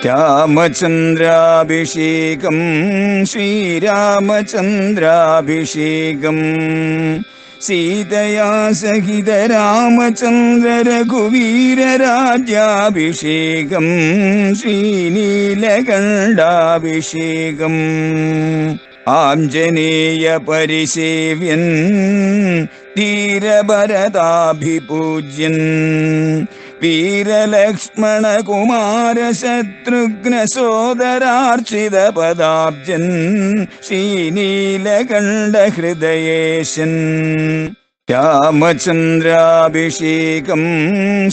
രാമചന്ദ്രാഭിഷേകം ശ്രീരാമചന്ദ്രാഭിഷേകം സീതയാ സഹിത രാമചന്ദ്ര രഘുവീരരാജ്യാഭിഷേകം ശ്രീനീലകണ്ഠാഭിഷേകം ആഞ്ജനേയ പരിസേവ്യൻ ധീരഭരതാഭിപൂജ്യൻ വീരലക്ഷ്മണ കുമാര ശത്രുഘ്ന സോദരാർച്ചിത പദാബ്ജൻ ശ്രീനീലകണ്ഠ ഹൃദയേശൻ രാമചന്ദ്രാഭിഷേകം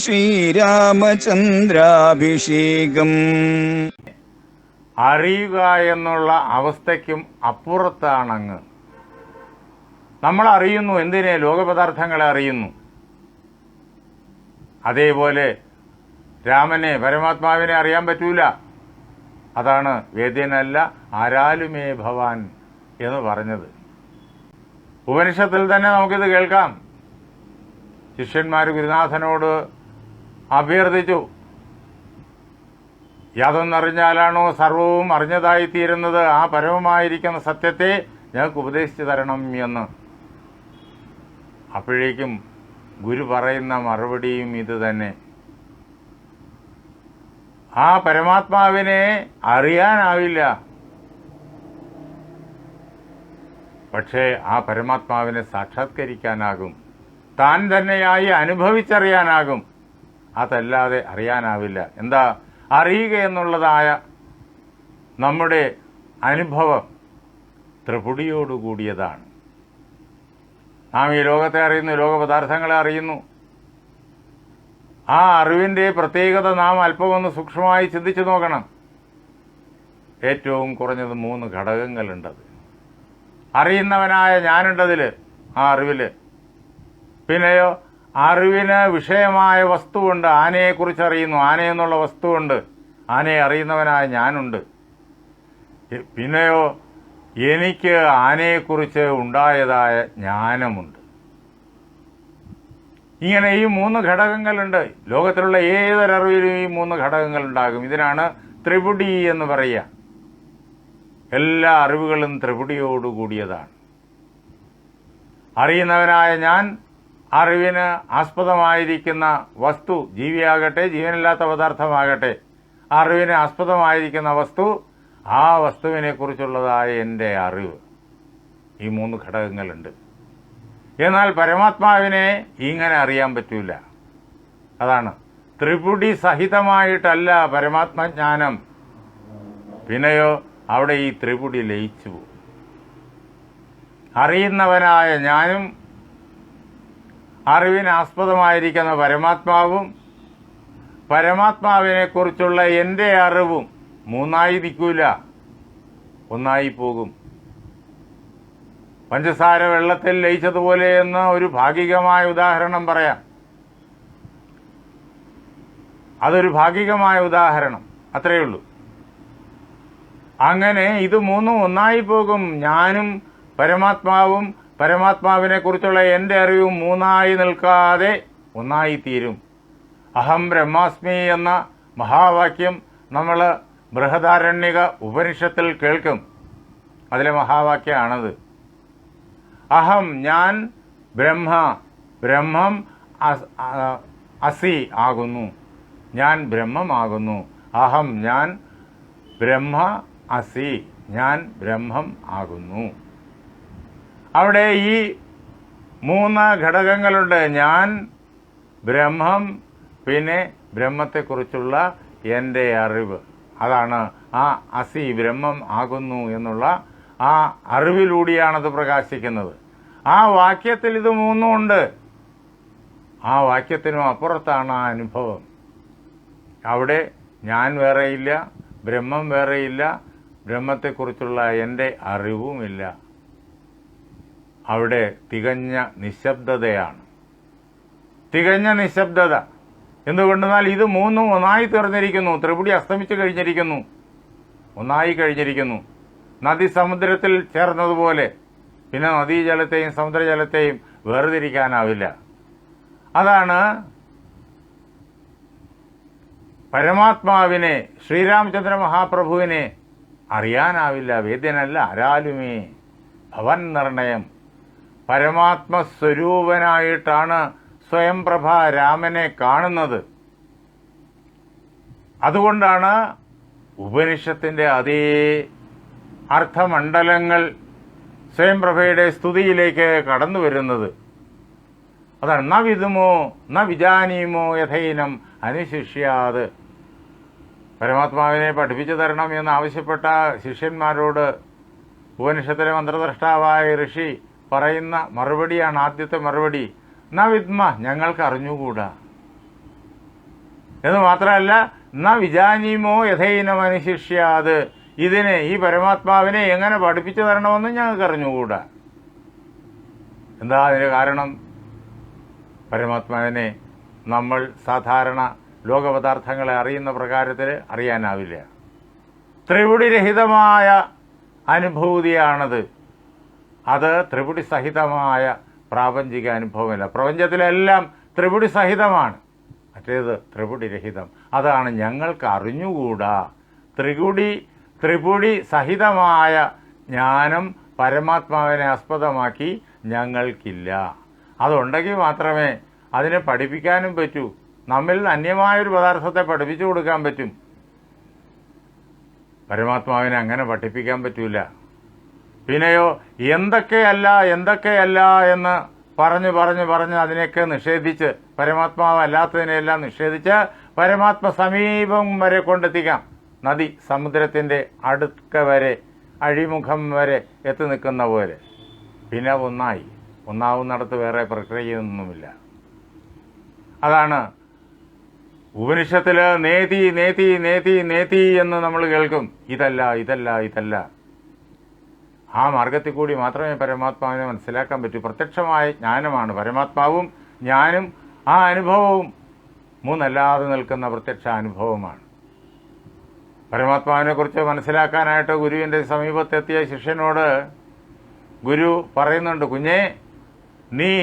ശ്രീരാമചന്ദ്രാഭിഷേകം. അറിയുക എന്നുള്ള അവസ്ഥയ്ക്കും അപ്പുറത്താണങ്ങ്. നമ്മൾ അറിയുന്നു, എന്തിനെ? ലോകപദാർത്ഥങ്ങളെ അറിയുന്നു. അതേപോലെ രാമനെ, പരമാത്മാവിനെ അറിയാൻ പറ്റൂല. അതാണ് വേദ്യനല്ല ആരാലുമേ ഭവാൻ എന്ന് പറഞ്ഞത്. ഉപനിഷത്തിൽ തന്നെ നമുക്കിത് കേൾക്കാം. ശിഷ്യന്മാർ ഗുരുനാഥനോട് അഭ്യർത്ഥിച്ചു, യാതൊന്നറിഞ്ഞാലാണോ സർവവും അറിഞ്ഞതായിത്തീരുന്നത്, ആ പരമമായിരിക്കുന്ന സത്യത്തെ ഞങ്ങൾക്ക് ഉപദേശിച്ചു തരണം എന്ന്. അപ്പോഴേക്കും ഗുരു പറയുന്ന മറുപടിയും ഇത് തന്നെ. ആ പരമാത്മാവിനെ അറിയാനാവില്ല, പക്ഷേ ആ പരമാത്മാവിനെ സാക്ഷാത്കരിക്കാനാകും, താൻ തന്നെയായി അനുഭവിച്ചറിയാനാകും. അതല്ലാതെ അറിയാനാവില്ല. എന്താ? അറിയുക എന്നുള്ളതായ നമ്മുടെ അനുഭവം ത്രിപുടിയോടുകൂടിയതാണ്. നാം ഈ ലോകത്തെ അറിയുന്നു, ലോകപദാർത്ഥങ്ങളെ അറിയുന്നു. ആ അറിവിൻ്റെ പ്രത്യേകത നാം അല്പമൊന്ന് സൂക്ഷ്മമായി ചിന്തിച്ചു നോക്കണം. ഏറ്റവും കുറഞ്ഞത് 3 ഘടകങ്ങളുണ്ടത്. അറിയുന്നവനായ ഞാനുണ്ടതിൽ, ആ അറിവിൽ. പിന്നെയോ അറിവിന് വിഷയമായ വസ്തുവുണ്ട്. ആനയെക്കുറിച്ച് അറിയുന്നു, ആനയെന്നുള്ള വസ്തുവുണ്ട്. ആനയെ അറിയുന്നവനായ ഞാനുണ്ട്. പിന്നെയോ എനിക്ക് ആനയെക്കുറിച്ച് ഉണ്ടായതായ ജ്ഞാനമുണ്ട്. ഇങ്ങനെ ഈ 3 ഘടകങ്ങളുണ്ട്. ലോകത്തിലുള്ള ഏതൊരറിവിലും ഈ 3 ഘടകങ്ങളുണ്ടാകും. ഇതിനാണ് ത്രിപുടി എന്ന് പറയുക. എല്ലാ അറിവുകളും ത്രിപുടിയോടുകൂടിയതാണ്. അറിയുന്നവനായ ഞാൻ, അറിവിന് ആസ്പദമായിരിക്കുന്ന വസ്തു, ജീവിയാകട്ടെ ജീവനില്ലാത്ത പദാർത്ഥമാകട്ടെ, അറിവിന് ആസ്പദമായിരിക്കുന്ന വസ്തു, ആ വസ്തുവിനെ കുറിച്ചുള്ളതായ എൻ്റെ അറിവ്. ഈ 3 ഘടകങ്ങളുണ്ട്. എന്നാൽ പരമാത്മാവിനെ ഇങ്ങനെ അറിയാൻ പറ്റൂല. അതാണ് ത്രിപുടി സഹിതമായിട്ടല്ല പരമാത്മജ്ഞാനം. പിന്നെയോ അവിടെ ഈ ത്രിപുടി ലയിച്ചു പോകും. അറിയുന്നവനായ ഞാനും അറിവിന് ആസ്പദമായിരിക്കുന്ന പരമാത്മാവും പരമാത്മാവിനെക്കുറിച്ചുള്ള എൻ്റെ അറിവും 3ആയി നിൽക്കൂല, 1ആയി പോകും. പഞ്ചസാര വെള്ളത്തിൽ ലയിച്ചതുപോലെ എന്ന് ഒരു ഭാഗികമായ ഉദാഹരണം പറയാം. അതൊരു ഭാഗികമായ ഉദാഹരണം, അത്രയേ ഉള്ളൂ. അങ്ങനെ ഇത് 3ഉം 1ആയി പോകും. ഞാനും പരമാത്മാവും പരമാത്മാവിനെക്കുറിച്ചുള്ള എൻ്റെ അറിവും 3ആയി നിൽക്കാതെ 1ആയി തീരും. അഹം ബ്രഹ്മാസ്മി എന്ന മഹാവാക്യം നമ്മൾ ബൃഹദാരണ്യക ഉപനിഷത്തിൽ കേൾക്കും. അതിലെ മഹാവാക്യമാണത്. അഹം, ഞാൻ, ബ്രഹ്മം അസി ആകുന്നു. ഞാൻ ബ്രഹ്മമാകുന്നു. അഹം, ഞാൻ, ബ്രഹ്മ അസി, ഞാൻ ബ്രഹ്മം ആകുന്നു. അവിടെ ഈ 3 ഘടകങ്ങളുണ്ട്. ഞാൻ, ബ്രഹ്മം, പിന്നെ ബ്രഹ്മത്തെക്കുറിച്ചുള്ള എൻ്റെ അറിവ്. അതാണ് ആ അസി, ബ്രഹ്മം ആകുന്നു എന്നുള്ള ആ അറിവിലൂടെയാണത് പ്രകാശിക്കുന്നത്. ആ വാക്യത്തിൽ ഇത് 3ഉം ഉണ്ട്. ആ വാക്യത്തിനും അപ്പുറത്താണ് ആ അനുഭവം. അവിടെ ഞാൻ വേറെയില്ല, ബ്രഹ്മം വേറെയില്ല, ബ്രഹ്മത്തെക്കുറിച്ചുള്ള എൻ്റെ അറിവുമില്ല. അവിടെ തികഞ്ഞ നിശബ്ദതയാണ്. തികഞ്ഞ നിശബ്ദത. എന്തുകൊണ്ടെന്നാൽ ഇത് 3ഉം 1ആയി തീർന്നിരിക്കുന്നു. ത്രിപുടി അസ്തമിച്ചു കഴിഞ്ഞിരിക്കുന്നു, 1ആയി കഴിഞ്ഞിരിക്കുന്നു. നദി സമുദ്രത്തിൽ ചേർന്നതുപോലെ പിന്നെ നദീജലത്തെയും സമുദ്രജലത്തെയും വേർതിരിക്കാനാവില്ല. അതാണ് പരമാത്മാവിനെ, ശ്രീരാമചന്ദ്ര മഹാപ്രഭുവിനെ അറിയാനാവില്ല. വേദ്യനല്ല ആരാലുമേ ഭവൻ നിർണയം. പരമാത്മസ്വരൂപനായിട്ടാണ് സ്വയംപ്രഭ രാമനെ കാണുന്നത്. അതുകൊണ്ടാണ് ഉപനിഷത്തിന്റെ അതേ അർത്ഥമണ്ഡലങ്ങൾ സ്വയംപ്രഭയുടെ സ്തുതിയിലേക്ക് കടന്നു വരുന്നത്. അതാണ് ന വിതുമോ ന വിജാനീമോ യഥൈനം അനുശിഷ്യാത്. പരമാത്മാവിനെ പഠിപ്പിച്ചു തരണം എന്നാവശ്യപ്പെട്ട ശിഷ്യന്മാരോട് ഉപനിഷത്തിലെ മന്ത്രദ്രഷ്ടാവായ ഋഷി പറയുന്ന മറുപടിയാണ് ആദ്യത്തെ മറുപടി. ന വിദ്മ, ഞങ്ങൾക്ക് അറിഞ്ഞുകൂടാ എന്ന് മാത്രമല്ല, ന വിജാനീമോ യഥൈനം അനുശിഷ്യാത്, ഇതിനെ, ഈ പരമാത്മാവിനെ എങ്ങനെ പഠിപ്പിച്ചു തരണമെന്ന് ഞങ്ങൾക്ക് അറിഞ്ഞുകൂടാ. എന്താ അതിന് കാരണം? പരമാത്മാവിനെ നമ്മൾ സാധാരണ ലോകപദാർത്ഥങ്ങളെ അറിയുന്ന പ്രകാരത്തിൽ അറിയാനാവില്ല. ത്രിപുടിരഹിതമായ അനുഭൂതിയാണത്. അത് ത്രിപുടി സഹിതമായ പ്രാപഞ്ചിക അനുഭവമല്ല. പ്രപഞ്ചത്തിലെല്ലാം ത്രിപുടി സഹിതമാണ്, മറ്റേത് ത്രിപുടിരഹിതം. അതാണ് ഞങ്ങൾക്ക് അറിഞ്ഞുകൂടാ. ത്രിപുടി സഹിതമായ ജ്ഞാനം പരമാത്മാവിനെ ആസ്പദമാക്കി ഞങ്ങൾക്കില്ല. അതുണ്ടെങ്കിൽ മാത്രമേ അതിനെ പഠിപ്പിക്കാനും പറ്റൂ. നമ്മിൽ അന്യമായൊരു പദാർത്ഥത്തെ പഠിപ്പിച്ചു കൊടുക്കാൻ പറ്റും. പരമാത്മാവിനെ അങ്ങനെ പഠിപ്പിക്കാൻ പറ്റൂല. പിന്നെയോ എന്തൊക്കെയല്ല എന്ന് പറഞ്ഞ് അതിനെയൊക്കെ നിഷേധിച്ച്, പരമാത്മാവല്ലാത്തതിനെല്ലാം നിഷേധിച്ച് പരമാത്മ സമീപം വരെ കൊണ്ടെത്തിക്കാം. നദി സമുദ്രത്തിൻ്റെ അടുക്ക വരെ, അഴിമുഖം വരെ എത്തി നിൽക്കുന്ന പോലെ. പിന്നെ ഒന്നാവുന്നിടത്ത് വേറെ പ്രക്രിയയൊന്നുമില്ല. അതാണ് ഉപനിഷത്തിൽ നേതി നേതി നേതി നേതി എന്ന് നമ്മൾ കേൾക്കും. ഇതല്ല. ആ മാർഗത്തിൽ കൂടി മാത്രമേ പരമാത്മാവിനെ മനസ്സിലാക്കാൻ പറ്റൂ. പ്രത്യക്ഷമായ ജ്ഞാനമാണ് പരമാത്മാവും ജ്ഞാനും ആ അനുഭവവും മൂന്നല്ലാതെ നിൽക്കുന്ന പ്രത്യക്ഷ അനുഭവമാണ്. പരമാത്മാവിനെക്കുറിച്ച് മനസ്സിലാക്കാനായിട്ട് ഗുരുവിൻ്റെ സമീപത്തെത്തിയ ശിഷ്യനോട് ഗുരു പറയുന്നുണ്ട്, കുഞ്ഞേ, നീ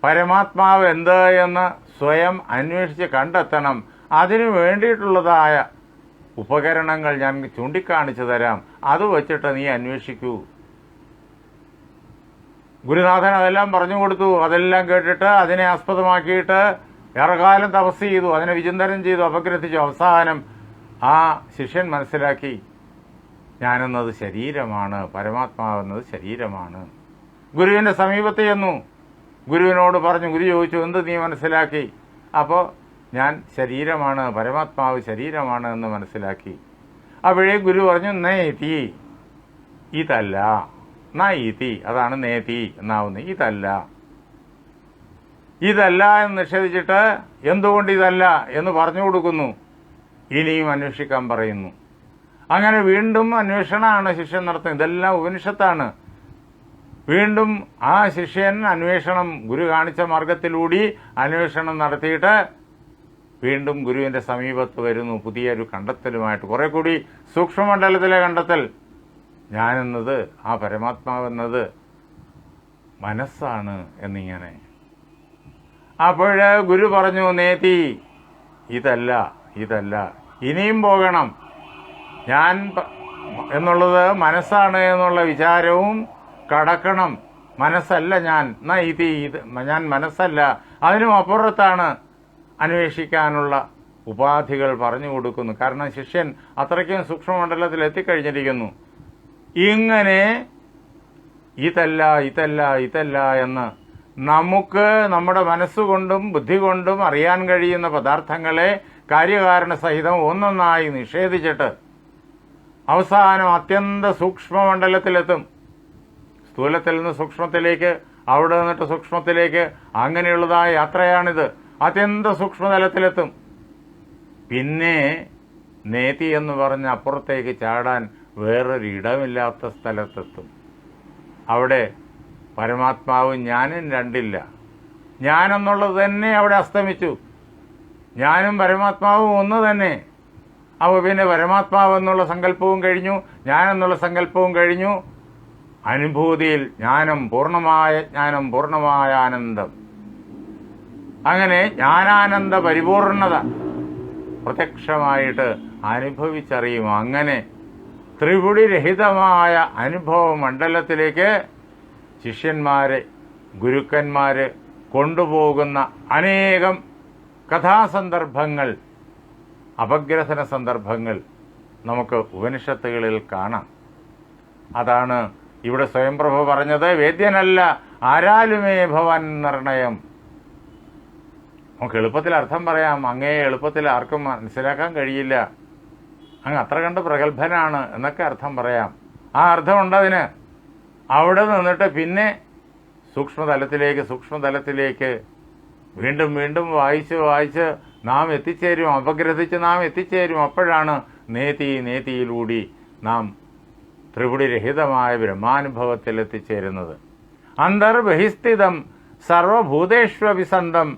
പരമാത്മാവ് എന്ത് എന്ന് സ്വയം അന്വേഷിച്ച് കണ്ടെത്തണം. അതിനു വേണ്ടിയിട്ടുള്ളതായ ഉപകരണങ്ങൾ ഞാൻ ചൂണ്ടിക്കാണിച്ചു തരാം, അത് വച്ചിട്ട് നീ അന്വേഷിക്കൂ. ഗുരുനാഥൻ അതെല്ലാം പറഞ്ഞു കൊടുത്തു. അതെല്ലാം കേട്ടിട്ട് അതിനെ ആസ്പദമാക്കിയിട്ട് ഏറെക്കാലം തപസ് ചെയ്തു, അതിനെ വിചിന്തനം ചെയ്തു, അപഗ്രഥിച്ചു. അവസാനം ആ ശിഷ്യൻ മനസ്സിലാക്കി, ഞാനെന്നത് ശരീരമാണ്, പരമാത്മാവെന്നത് ശരീരമാണ്. ഗുരുവിൻ്റെ സമീപത്ത് ചെന്നു, ഗുരുവിനോട് പറഞ്ഞു. ഗുരു ചോദിച്ചു, എന്ത് നീ മനസ്സിലാക്കി? അപ്പോൾ ഞാൻ ശരീരമാണ്, പരമാത്മാവ് ശരീരമാണ് എന്ന് മനസ്സിലാക്കി. അപ്പോഴേ ഗുരു പറഞ്ഞു, നേതി, ഇതല്ല. നൈതി, അതാണ് നേതി എന്നാവുന്നത്. ഇതല്ല എന്ന് നിഷേധിച്ചിട്ട് എന്തുകൊണ്ട് ഇതല്ല എന്ന് പറഞ്ഞു കൊടുക്കുന്നു. ഇനിയും അന്വേഷിക്കാൻ പറയുന്നു. അങ്ങനെ വീണ്ടും അന്വേഷണമാണ് ശിഷ്യൻ നടത്തുന്നത്. ഇതെല്ലാം ഉപനിഷത്താണ്. വീണ്ടും ആ ശിഷ്യൻ അന്വേഷണം, ഗുരു കാണിച്ച മാർഗത്തിലൂടെ അന്വേഷണം നടത്തിയിട്ട് വീണ്ടും ഗുരുവിൻ്റെ സമീപത്ത് വരുന്നു, പുതിയൊരു കണ്ടെത്തലുമായിട്ട്. കുറെ കൂടി സൂക്ഷ്മമണ്ഡലത്തിലെ കണ്ടെത്തൽ. ഞാനെന്നത്, ആ പരമാത്മാവെന്നത് മനസ്സാണ് എന്നിങ്ങനെ. അപ്പോൾ ഗുരു പറഞ്ഞു, നേതി, ഇതല്ല, ഇനിയും പോകണം. ഞാൻ എന്നുള്ളത് മനസ്സാണ് എന്നുള്ള വിചാരവും കടക്കണം. മനസ്സല്ല ഞാൻ, ഞാൻ മനസ്സല്ല. അതിനും അപ്പുറത്താണ് അന്വേഷിക്കാനുള്ള ഉപാധികൾ പറഞ്ഞു കൊടുക്കുന്നു. കാരണം ശിഷ്യൻ അത്രയ്ക്കും സൂക്ഷ്മമണ്ഡലത്തിൽ എത്തിക്കഴിഞ്ഞിരിക്കുന്നു. ഇങ്ങനെ ഇതല്ല എന്ന് നമുക്ക് നമ്മുടെ മനസ്സുകൊണ്ടും ബുദ്ധി കൊണ്ടും അറിയാൻ കഴിയുന്ന പദാർത്ഥങ്ങളെ കാര്യകാരണ സഹിതം ഒന്നൊന്നായി നിഷേധിച്ചിട്ട് അവസാനം അത്യന്ത സൂക്ഷ്മമണ്ഡലത്തിലെത്തും. സ്ഥൂലത്തിൽ നിന്ന് സൂക്ഷ്മത്തിലേക്ക്, അവിടെ നിന്നിട്ട് സൂക്ഷ്മത്തിലേക്ക്, അങ്ങനെയുള്ളതായ യാത്രയാണിത്. അത്യന്ത സൂക്ഷ്മതലത്തിലെത്തും. പിന്നെ നേതി എന്ന് പറഞ്ഞ് അപ്പുറത്തേക്ക് ചാടാൻ വേറൊരു ഇടമില്ലാത്ത സ്ഥലത്തെത്തും. അവിടെ പരമാത്മാവും ഞാനും രണ്ടില്ല. ഞാനെന്നുള്ളത് തന്നെ അവിടെ അസ്തമിച്ചു. ഞാനും പരമാത്മാവും ഒന്ന് തന്നെ. അപ്പോൾ പിന്നെ പരമാത്മാവ് എന്നുള്ള സങ്കല്പവും കഴിഞ്ഞു, ഞാനെന്നുള്ള സങ്കല്പവും കഴിഞ്ഞു. അനുഭൂതിയിൽ ജ്ഞാനം, പൂർണ്ണമായ ആനന്ദം. അങ്ങനെ ജ്ഞാനാനന്ദ പരിപൂർണത. പ്രത്യക്ഷമായിട്ട് അനുഭവിച്ചറിയും. അങ്ങനെ ത്രിപുടിരഹിതമായ അനുഭവ മണ്ഡലത്തിലേക്ക് ശിഷ്യന്മാരെ, ഗുരുക്കന്മാർ കൊണ്ടുപോകുന്ന അനേകം കഥാസന്ദർഭങ്ങൾ, അപഗ്രഥന സന്ദർഭങ്ങൾ നമുക്ക് ഉപനിഷത്തുകളിൽ കാണാം. അതാണ് ഇവിടെ സ്വയംപ്രഭ പറഞ്ഞത്, വേദ്യനല്ല ആരാലുമേ ഭവൻ നിർണയം. നമുക്ക് എളുപ്പത്തിൽ അർത്ഥം പറയാം, അങ്ങേ എളുപ്പത്തിൽ ആർക്കും മനസ്സിലാക്കാൻ കഴിയില്ല, അങ്ങ് അത്ര കണ്ട് പ്രഗത്ഭനാണ് എന്നൊക്കെ അർത്ഥം പറയാം. ആ അർത്ഥമുണ്ടതിന്. അവിടെ നിന്നിട്ട് പിന്നെ സൂക്ഷ്മതലത്തിലേക്ക് വീണ്ടും വീണ്ടും വായിച്ച് നാം എത്തിച്ചേരും, അപഗ്രഥിച്ച് നാം എത്തിച്ചേരും. അപ്പോഴാണ് നേതിയിലൂടി നാം ത്രിപുടിരഹിതമായ ബ്രഹ്മാനുഭവത്തിൽ എത്തിച്ചേരുന്നത്. അന്തർബഹിസ്ഥിതം സർവഭൂതേഷ്വഭിസന്ധം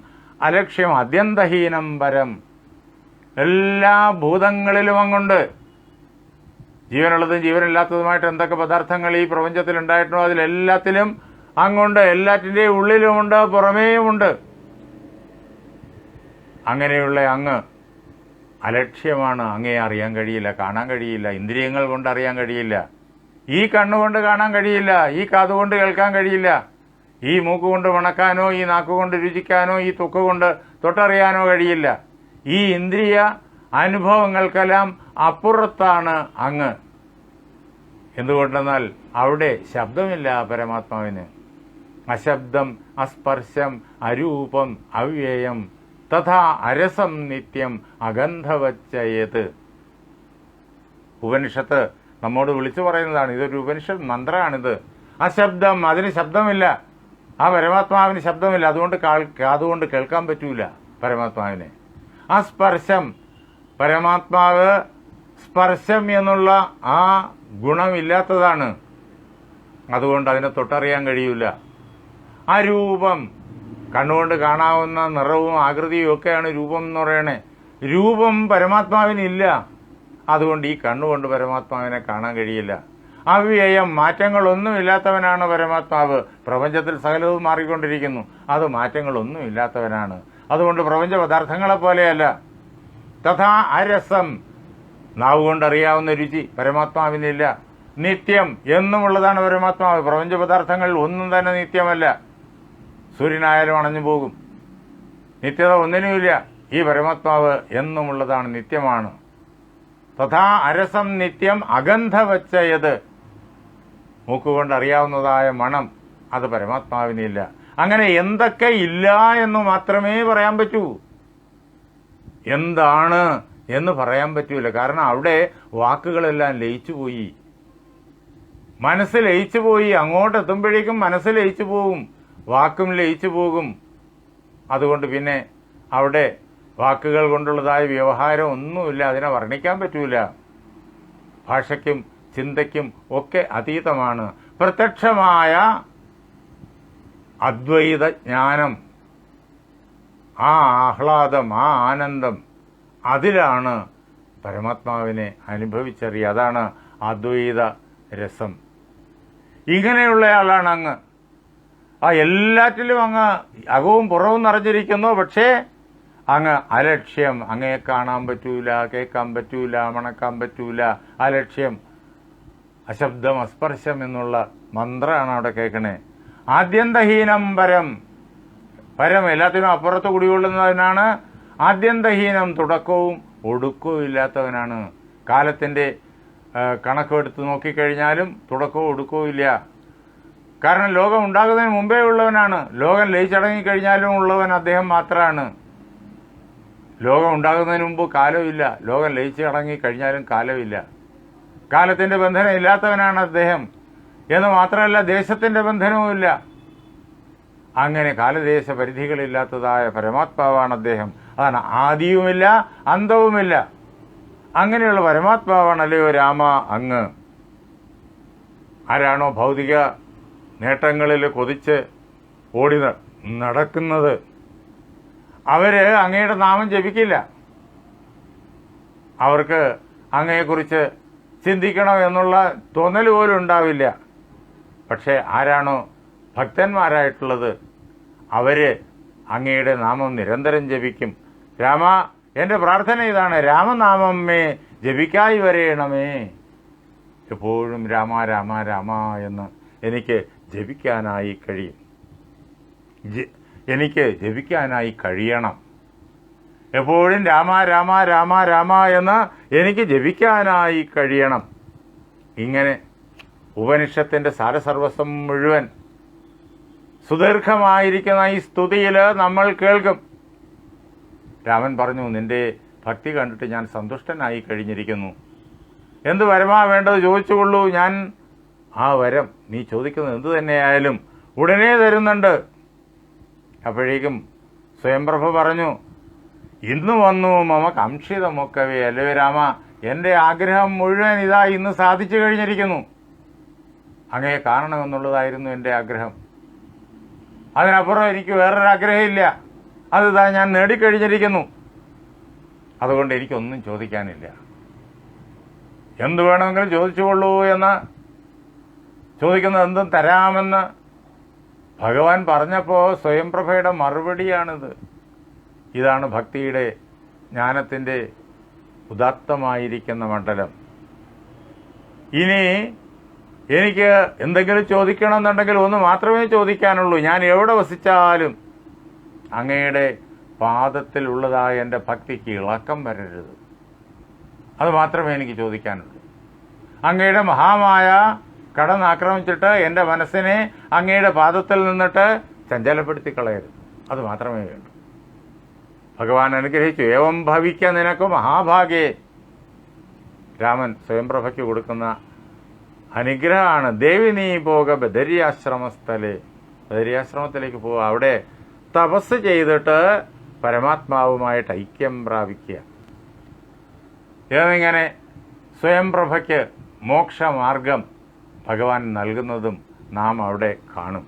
അലക്ഷ്യം അത്യന്തഹീനം പരം. എല്ലാ ഭൂതങ്ങളിലും അങ്ങുണ്ട്. ജീവനുള്ളതും ജീവനില്ലാത്തതുമായിട്ട് എന്തൊക്കെ പദാർത്ഥങ്ങൾ ഈ പ്രപഞ്ചത്തിൽ ഉണ്ടായിട്ടുണ്ടോ അതിലെല്ലാത്തിലും അങ്ങുണ്ട്. എല്ലാറ്റിൻ്റെയും ഉള്ളിലുമുണ്ട്, പുറമേയുമുണ്ട്. അങ്ങനെയുള്ള അങ്ങ് അലക്ഷ്യമാണ്. അങ്ങയെ അറിയാൻ കഴിയില്ല, കാണാൻ കഴിയില്ല, ഇന്ദ്രിയങ്ങൾ കൊണ്ട് അറിയാൻ കഴിയില്ല. ഈ കണ്ണുകൊണ്ട് കാണാൻ കഴിയില്ല, ഈ കാതുകൊണ്ട് കേൾക്കാൻ കഴിയില്ല, ഈ മൂക്കുകൊണ്ട് മണക്കാനോ ഈ നാക്കുകൊണ്ട് രുചിക്കാനോ ഈ ത്വക്കുകൊണ്ട് തൊട്ടറിയാനോ കഴിയില്ല. ഈ ഇന്ദ്രിയ അനുഭവങ്ങൾക്കെല്ലാം അപ്പുറത്താണ് അങ്ങ്. എന്തുകൊണ്ടെന്നാൽ അവിടെ ശബ്ദമില്ല പരമാത്മാവിന്. അശബ്ദം, അസ്പർശം, അരൂപം, അവ്യയം, തഥാ അരസം നിത്യം അഗന്ധവച്ചയത്. ഉപനിഷത്ത് നമ്മോട് വിളിച്ചു പറയുന്നതാണ്. ഇതൊരു ഉപനിഷത്ത് മന്ത്രമാണിത്. അശബ്ദം, അതിന് ശബ്ദമില്ല. ആ പരമാത്മാവിന് ശബ്ദമില്ല, അതുകൊണ്ട് കേൾക്കാൻ പറ്റൂല പരമാത്മാവിനെ. അസ്പർശം, പരമാത്മാവ് സ്പർശം എന്നുള്ള ആ ഗുണമില്ലാത്തതാണ്, അതുകൊണ്ട് അതിനെ തൊട്ടറിയാൻ കഴിയില്ല. അരൂപം, കണ്ണുകൊണ്ട് കാണാവുന്ന നിറവും ആകൃതിയും ഒക്കെയാണ് രൂപം എന്ന് പറയണേ. രൂപം പരമാത്മാവിനില്ല, അതുകൊണ്ട് ഈ കണ്ണുകൊണ്ട് പരമാത്മാവിനെ കാണാൻ കഴിയില്ല. അവ്യയം, മാറ്റങ്ങളൊന്നുമില്ലാത്തവനാണ് പരമാത്മാവ്. പ്രപഞ്ചത്തിൽ സകലവും മാറിക്കൊണ്ടിരിക്കുന്നു, അത് മാറ്റങ്ങളൊന്നുമില്ലാത്തവനാണ്. അതുകൊണ്ട് പ്രപഞ്ച പദാർത്ഥങ്ങളെ പോലെയല്ല. തഥാ അരസം, നാവ് കൊണ്ടറിയാവുന്ന രുചി പരമാത്മാവിനില്ല. നിത്യം, എന്നുമുള്ളതാണ് പരമാത്മാവ്. പ്രപഞ്ച പദാർത്ഥങ്ങളിൽ ഒന്നും തന്നെ നിത്യമല്ല. സൂര്യനായാലും അണഞ്ഞു പോകും, നിത്യത ഒന്നിനുമില്ല. ഈ പരമാത്മാവ് എന്നുമുള്ളതാണ്, നിത്യമാണ്. തഥാ അരസം നിത്യം അഗന്ധവച്ചയത്, മൂക്കുകൊണ്ട് അറിയാവുന്നതായ മണം അത് പരമാത്മാവിനില്ല. അങ്ങനെ എന്തൊക്കെ ഇല്ല എന്ന് മാത്രമേ പറയാൻ പറ്റൂ, എന്താണ് എന്ന് പറയാൻ പറ്റൂല. കാരണം അവിടെ വാക്കുകളെല്ലാം ലയിച്ചുപോയി, മനസ്സ് ലയിച്ചുപോയി. അങ്ങോട്ടെത്തുമ്പോഴേക്കും മനസ്സ് ലയിച്ചു പോകും, വാക്കും ലയിച്ചു പോകും. അതുകൊണ്ട് പിന്നെ അവിടെ വാക്കുകൾ കൊണ്ടുള്ളതായ വ്യവഹാരം ഒന്നുമില്ല, അതിനെ വർണ്ണിക്കാൻ പറ്റൂല. ഭാഷയ്ക്കും ചിന്തയ്ക്കും ഒക്കെ അതീതമാണ്. പ്രത്യക്ഷമായ അദ്വൈത ജ്ഞാനം, ആ ആഹ്ലാദം, ആ ആനന്ദം, അതിലാണ് പരമാത്മാവിനെ അനുഭവിച്ചറിയുക. അതാണ് അദ്വൈത രസം. ഇങ്ങനെയുള്ളയാളാണ് അങ്ങ്. ആ എല്ലാറ്റിലും അങ്ങ് അകവും പുറവും നിറഞ്ഞിരിക്കുന്നു. പക്ഷേ അങ്ങ് അലക്ഷ്യം, അങ്ങയെ കാണാൻ പറ്റൂല, കേൾക്കാൻ പറ്റൂല, മണക്കാൻ പറ്റൂല. അലക്ഷ്യം, അശബ്ദം, അസ്പർശം എന്നുള്ള മന്ത്രമാണ് അവിടെ കേൾക്കണേ. ആദ്യന്തഹീനം പരം, പരം എല്ലാത്തിനും അപ്പുറത്ത് കുടികൊള്ളുന്നവനാണ്. ആദ്യന്തഹീനം, തുടക്കവും ഒടുക്കവും ഇല്ലാത്തവനാണ്. കാലത്തിൻ്റെ കണക്കെടുത്ത് നോക്കിക്കഴിഞ്ഞാലും തുടക്കവും ഒടുക്കവും ഇല്ല. കാരണം ലോകം ഉണ്ടാകുന്നതിന് മുമ്പേ ഉള്ളവനാണ്. ലോകം ലയിച്ചടങ്ങിക്കഴിഞ്ഞാലും ഉള്ളവൻ അദ്ദേഹം മാത്രമാണ്. ലോകം ഉണ്ടാകുന്നതിന് മുമ്പ് കാലമില്ല, ലോകം ലയിച്ചടങ്ങി കഴിഞ്ഞാലും കാലമില്ല. കാലത്തിൻ്റെ ബന്ധനം ഇല്ലാത്തവനാണ് അദ്ദേഹം എന്ന് മാത്രമല്ല, ദേശത്തിൻ്റെ ബന്ധനവുമില്ല. അങ്ങനെ കാലദേശ പരിധികളില്ലാത്തതായ പരമാത്മാവാണ് അദ്ദേഹം. അതാണ് ആദിയുമില്ല അന്തവുമില്ല. അങ്ങനെയുള്ള പരമാത്മാവാണല്ലയോ രാമ അങ്ങ്. ആരാണോ ഭൗതിക നേട്ടങ്ങളിൽ കൊതിച്ച് ഓടി നടക്കുന്നത്, അവര് അങ്ങയുടെ നാമം ജപിക്കില്ല. അവർക്ക് അങ്ങയെക്കുറിച്ച് ചിന്തിക്കണം എന്നുള്ള തോന്നൽ പോലും ഉണ്ടാവില്ല. പക്ഷേ ആരാണോ ഭക്തന്മാരായിട്ടുള്ളത്, അവര് അങ്ങയുടെ നാമം നിരന്തരം ജപിക്കും. രാമ എൻ്റെ പ്രാർത്ഥന ഇതാണ്, രാമനാമമേ ജപിക്കായി വരേണമേ. എപ്പോഴും രാമ രാമ രാമ എന്ന് എനിക്ക് ജപിക്കാനായി കഴിയും, എനിക്ക് ജപിക്കാനായി കഴിയണം. എപ്പോഴും രാമ രാമ രാമ രാമ എന്ന് എനിക്ക് ജപിക്കാനായി കഴിയണം. ഇങ്ങനെ ഉപനിഷത്തിൻ്റെ സാരസർവസ്വം മുഴുവൻ സുദീർഘമായിരിക്കുന്ന ഈ സ്തുതിയിൽ നമ്മൾ കേൾക്കും. രാമൻ പറഞ്ഞു, നിന്റെ ഭക്തി കണ്ടിട്ട് ഞാൻ സന്തുഷ്ടനായി കഴിഞ്ഞിരിക്കുന്നു. എന്ത് വരമാ വേണ്ടത് ചോദിച്ചുകൊള്ളൂ, ഞാൻ ആ വരം നീ ചോദിക്കുന്നത് എന്തു തന്നെയായാലും ഉടനെ തരുന്നുണ്ട്. അപ്പോഴേക്കും സ്വയംപ്രഭ പറഞ്ഞു, ഇന്ന് വന്നു മമ കാംക്ഷിതമൊക്കവേ. അല്ലേ രാമ, എൻ്റെ ആഗ്രഹം മുഴുവൻ ഇതാ ഇന്ന് സാധിച്ചു കഴിഞ്ഞിരിക്കുന്നു. അങ്ങയെ കാണണമെന്നുള്ളതായിരുന്നു എൻ്റെ ആഗ്രഹം. അതിനപ്പുറം എനിക്ക് വേറൊരാഗ്രഹമില്ല. അതിതാ ഞാൻ നേടിക്കഴിഞ്ഞിരിക്കുന്നു. അതുകൊണ്ട് എനിക്കൊന്നും ചോദിക്കാനില്ല. എന്തു വേണമെങ്കിലും ചോദിച്ചുകൊള്ളൂ എന്ന്, ചോദിക്കുന്നത് എന്തും തരാമെന്ന് ഭഗവാൻ പറഞ്ഞപ്പോൾ സ്വയംപ്രഭയുടെ മറുപടിയാണിത്. ഇതാണ് ഭക്തിയുടെ, ജ്ഞാനത്തിൻ്റെ ഉദാത്തമായിരിക്കുന്ന മണ്ഡലം. ഇനി എനിക്ക് എന്തെങ്കിലും ചോദിക്കണമെന്നുണ്ടെങ്കിൽ ഒന്ന് മാത്രമേ ചോദിക്കാനുള്ളൂ. ഞാൻ എവിടെ വസിച്ചാലും അങ്ങയുടെ പാദത്തിലുള്ളതായ എൻ്റെ ഭക്തിക്ക് ഇളക്കം വരരുത്. അത് മാത്രമേ എനിക്ക് ചോദിക്കാനുള്ളൂ. അങ്ങയുടെ മഹാമായ കടന്നാക്രമിച്ചിട്ട് എൻ്റെ മനസ്സിനെ അങ്ങയുടെ പാദത്തിൽ നിന്നിട്ട് ചഞ്ചലപ്പെടുത്തി കളയരുത്. അത് മാത്രമേ വേണ്ടൂ. ഭഗവാൻ അനുഗ്രഹിച്ചു. ഏവം ഭവിക്ക നിനക്ക് മഹാഭാഗ്യേ. രാമൻ സ്വയംപ്രഭയ്ക്ക് കൊടുക്കുന്ന അനുഗ്രഹമാണ്. ദേവി നീ പോക ബദരിയാശ്രമസ്ഥലേ. ബദരിയാശ്രമത്തിലേക്ക് പോവുക, അവിടെ തപസ് ചെയ്തിട്ട് പരമാത്മാവുമായിട്ട് ഐക്യം പ്രാപിക്കുക. എന്നിങ്ങനെ സ്വയംപ്രഭയ്ക്ക് മോക്ഷമാർഗം ഭഗവാൻ നൽകുന്നതും നാം അവിടെ കാണും.